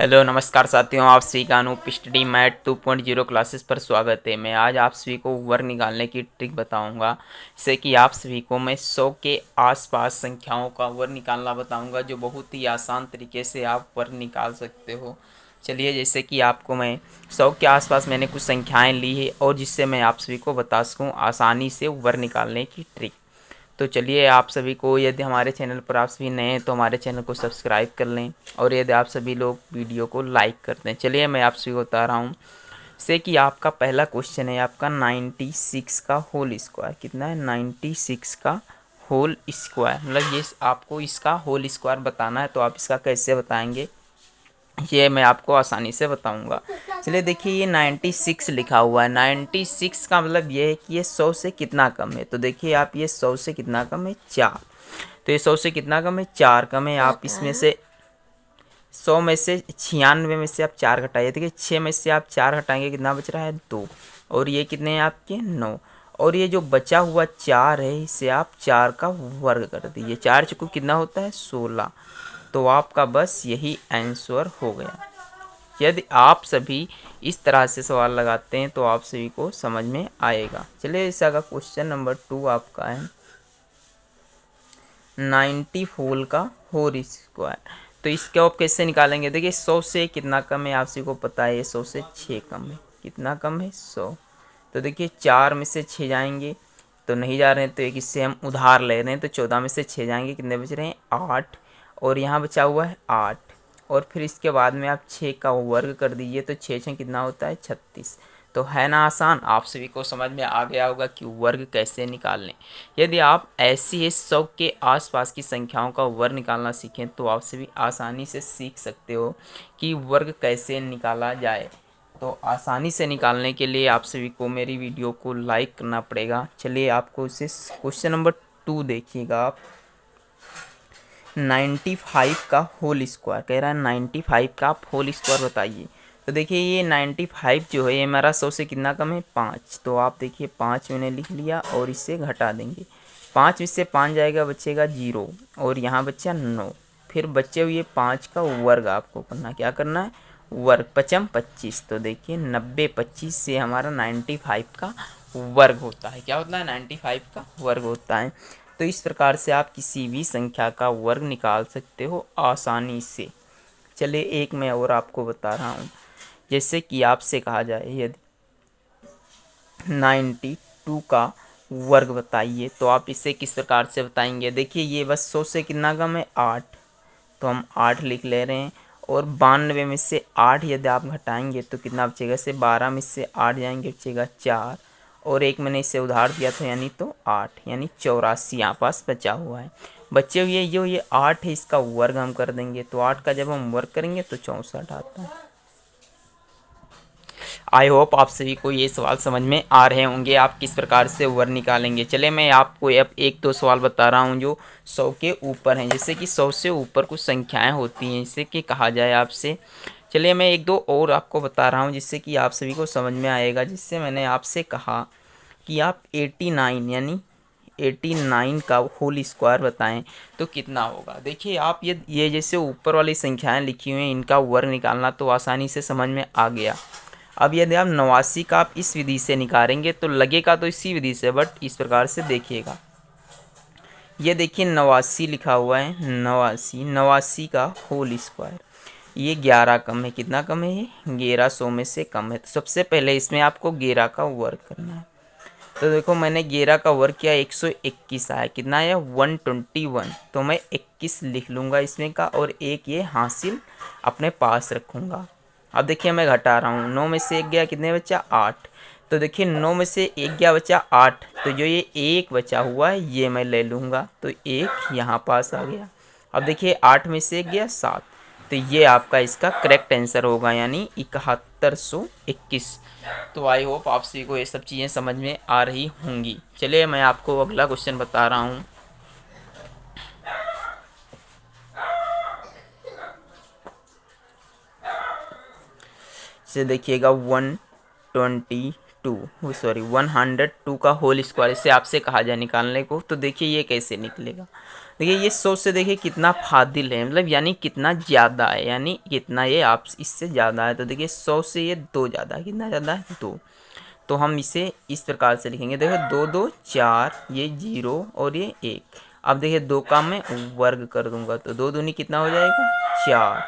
Hello नमस्कार साथियों, आप सभी का अनूप स्टडी मैथ 2.0 क्लासेस पर स्वागत है। मैं आज आप सभी को वर्ग निकालने की ट्रिक बताऊंगा, जिससे कि आप सभी को मैं 100 के आसपास संख्याओं का वर्ग निकालना बताऊंगा, जो बहुत ही आसान तरीके से आप वर्ग निकाल सकते हो। चलिए, जैसे कि आपको मैं 100 के आसपास मैंने कुछ संख्याएँ ली है और जिससे मैं आप सभी को बता सकूँ आसानी से वर्ग निकालने की ट्रिक। तो चलिए, आप सभी को, यदि हमारे चैनल पर आप सभी नए हैं तो हमारे चैनल को सब्सक्राइब कर लें, और यदि आप सभी लोग वीडियो को लाइक कर दें। चलिए, मैं आप सभी को बता रहा हूँ से कि आपका पहला क्वेश्चन है आपका 96 का होल स्क्वायर। कितना है? 96 का होल स्क्वायर, मतलब ये आपको इसका होल स्क्वायर बताना है। तो आप इसका कैसे बताएंगे, ये मैं आपको आसानी से बताऊंगा। चलिए देखिए, ये 96 लिखा हुआ है। 96 का मतलब ये है कि ये 100 से कितना कम है। तो देखिए आप, ये 100 से कितना कम है? 4। तो ये 100 से कितना कम है? 4 कम है। आप इसमें से 100 में से 96 में से आप 4 घटाइए। देखिए 6 में से आप 4 हटाएंगे, कितना बच रहा है? 2। और ये कितने हैं आपके? 9। और ये जो बचा हुआ 4 है, इसे आप 4 का वर्ग कर दीजिए। 4 चुको कितना होता है? 16। तो आपका बस यही आंसर हो गया। यदि आप सभी इस तरह से सवाल लगाते हैं तो आप सभी को समझ में आएगा। चलिए, इसका क्वेश्चन नंबर 2 आपका है 94 का होल स्क्वायर। तो इसके आप कैसे निकालेंगे? देखिए 100 से कितना कम है, आप सभी को पता है। 100 से 6 कम है। कितना कम है? 100। तो देखिए 4 में से 6 जाएंगे तो नहीं जा रहे हैं, तो एक इससे हम उधार ले रहे हैं। तो 14 में से 6 जाएंगे, कितने बच रहे हैं? 8। और यहाँ बचा हुआ है 8। और फिर इसके बाद में आप 6 का वर्ग कर दीजिए, तो 6 6 कितना होता है? 36। तो है ना आसान? आप सभी को समझ में आ गया होगा कि वर्ग कैसे निकालने। यदि आप ऐसी ही 100 के आसपास की संख्याओं का वर्ग निकालना सीखें तो आप सभी आसानी से सीख सकते हो कि वर्ग कैसे निकाला जाए। तो आसानी से निकालने के लिए आप सभी को मेरी वीडियो को लाइक करना पड़ेगा। चलिए, आपको इसे क्वेश्चन नंबर 2 देखिएगा आप। 95 का होल स्क्वायर कह रहा है। 95 का आप होल स्क्वायर बताइए। तो देखिए ये 95 जो है, ये हमारा 100 से कितना कम है? 5। तो आप देखिए 5 मैंने लिख लिया और इससे घटा देंगे। 5 में से 5 जाएगा, बचेगा 0। और यहाँ बचा 9। फिर बचे हुए 5 का वर्ग आपको करना, क्या करना है? वर्ग। 5 25। तो देखिए 90 25 से हमारा 95 का वर्ग होता है। क्या होता है? 95 का वर्ग होता है। तो इस प्रकार से आप किसी भी संख्या का वर्ग निकाल सकते हो आसानी से। चलिए, एक मैं और आपको बता रहा हूँ। जैसे कि आपसे कहा जाए यदि 92 का वर्ग बताइए, तो आप इसे किस प्रकार से बताएंगे? देखिए ये बस 100 से कितना कम है? 8। तो हम 8 लिख ले रहे हैं। और 92 में से 8 यदि आप घटाएंगे तो कितना बचेगा? से 12 में से 8 जाएंगे, बचेगा 4। और एक मैंने इसे उधार दिया था, यानी तो 8, यानी 84 यहाँ पास बचा हुआ है। बचे हुए जो ये 8 है, इसका वर्ग हम कर देंगे। तो 8 का जब हम वर्ग करेंगे तो 64 आता है। आई होप आप सभी को ये सवाल समझ में आ रहे होंगे, आप किस प्रकार से वर्ग निकालेंगे। चले, मैं आपको अब एक दो सवाल बता रहा हूँ जो 100 के ऊपर हैं। जैसे कि 100 से ऊपर कुछ संख्याएं होती हैं, जिससे कि कहा जाए आपसे। चलिए, मैं एक दो और आपको बता रहा हूँ जिससे कि आप सभी को समझ में आएगा। जिससे मैंने आपसे कहा कि आप 89 यानी 89 का होल स्क्वायर बताएं तो कितना होगा। देखिए आप, ये जैसे ऊपर वाली संख्याएं लिखी हुई हैं, इनका वर्ग निकालना तो आसानी से समझ में आ गया। अब यदि आप 89 का आप इस विधि से निकालेंगे तो लगेगा तो इसी विधि से, बट इस प्रकार से देखिएगा। ये देखिए 89 लिखा हुआ है। 89 89 का होल स्क्वायर, ये 11 कम है। कितना कम है? ये 1100 में से कम है। तो सबसे पहले इसमें आपको 11 का वर्ग करना है। तो देखो मैंने 11 का वर्ग किया, 121 आया। कितना आया? 121। तो मैं 21 लिख लूँगा इसमें का, और एक ये हासिल अपने पास रखूँगा। अब देखिए मैं घटा रहा हूँ। 9 में से 1 गया, कितने बचा? 8। तो देखिए 9 में से 1 गया, बचा 8। तो जो ये 1 बचा हुआ है ये मैं ले लूँगा, तो 1 यहाँ पास आ गया। अब देखिए 8 में से 1 गया, 7। तो ये आपका इसका करेक्ट आंसर होगा, यानी 7121। तो आई होप आप सभी को ये सब चीज़ें समझ में आ रही होंगी। चलिए, मैं आपको अगला क्वेश्चन बता रहा हूँ। से देखिएगा 122 102 का होल स्क्वायर, इसे आपसे कहा जाए निकालने को। तो देखिए ये कैसे निकलेगा। देखिए ये 100 से देखिए कितना फादिल है, मतलब यानी कितना ज़्यादा है, यानी कितना ये आप इससे ज़्यादा है। तो देखिए 100 से ये 2 ज़्यादा है, कितना ज़्यादा है 2। तो हम इसे इस प्रकार से लिखेंगे, देखो 2 2 4, ये 0 और ये 1। अब देखिए 2 का मैं वर्ग कर दूंगा तो 2 दूनी कितना हो जाएगा 4।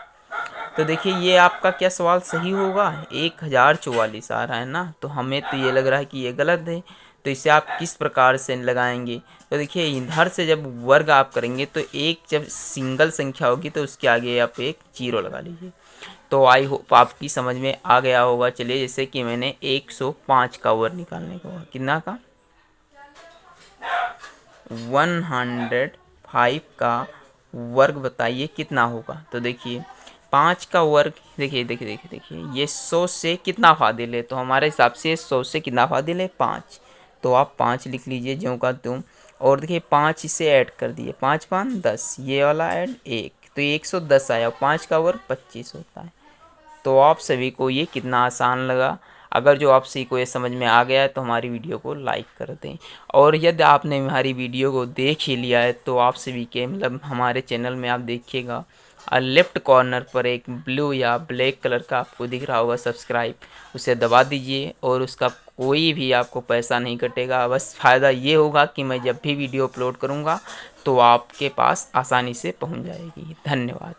तो देखिए ये आपका क्या सवाल सही होगा, 1044 आ रहा है ना। तो हमें तो ये लग रहा है कि ये गलत है। तो इसे आप किस प्रकार से लगाएंगे, तो देखिए इधर से जब वर्ग आप करेंगे तो एक जब सिंगल संख्या होगी तो उसके आगे आप एक जीरो लगा लीजिए। तो आई होप आपकी समझ में आ गया होगा। चलिए जैसे कि मैंने 105 का वर्ग निकालने को कितना का 105 का वर्ग बताइए कितना होगा। तो देखिए 5 का वर्ग, देखिए ये 100 से कितना फादिल है, तो हमारे हिसाब से 100 से कितना फादिल है 5। तो आप 5 लिख लीजिए ज्यों का त्यों। और देखिए 5 इसे ऐड कर दिए, 5 5 10, ये वाला ऐड 1, तो ये 110 आया। और 5 का वर्ग 25 होता है। तो आप सभी को ये कितना आसान लगा। अगर जो आप सभी को ये समझ में आ गया है तो हमारी वीडियो को लाइक कर दें। और यदि आपने हमारी वीडियो को देख ही लिया है तो आप सभी के मतलब हमारे चैनल में आप देखिएगा लेफ्ट कॉर्नर पर एक ब्लू या ब्लैक कलर का आपको दिख रहा होगा सब्सक्राइब, उसे दबा दीजिए और उसका कोई भी आपको पैसा नहीं कटेगा। बस फ़ायदा ये होगा कि मैं जब भी वीडियो अपलोड करूँगा तो आपके पास आसानी से पहुँच जाएगी। धन्यवाद।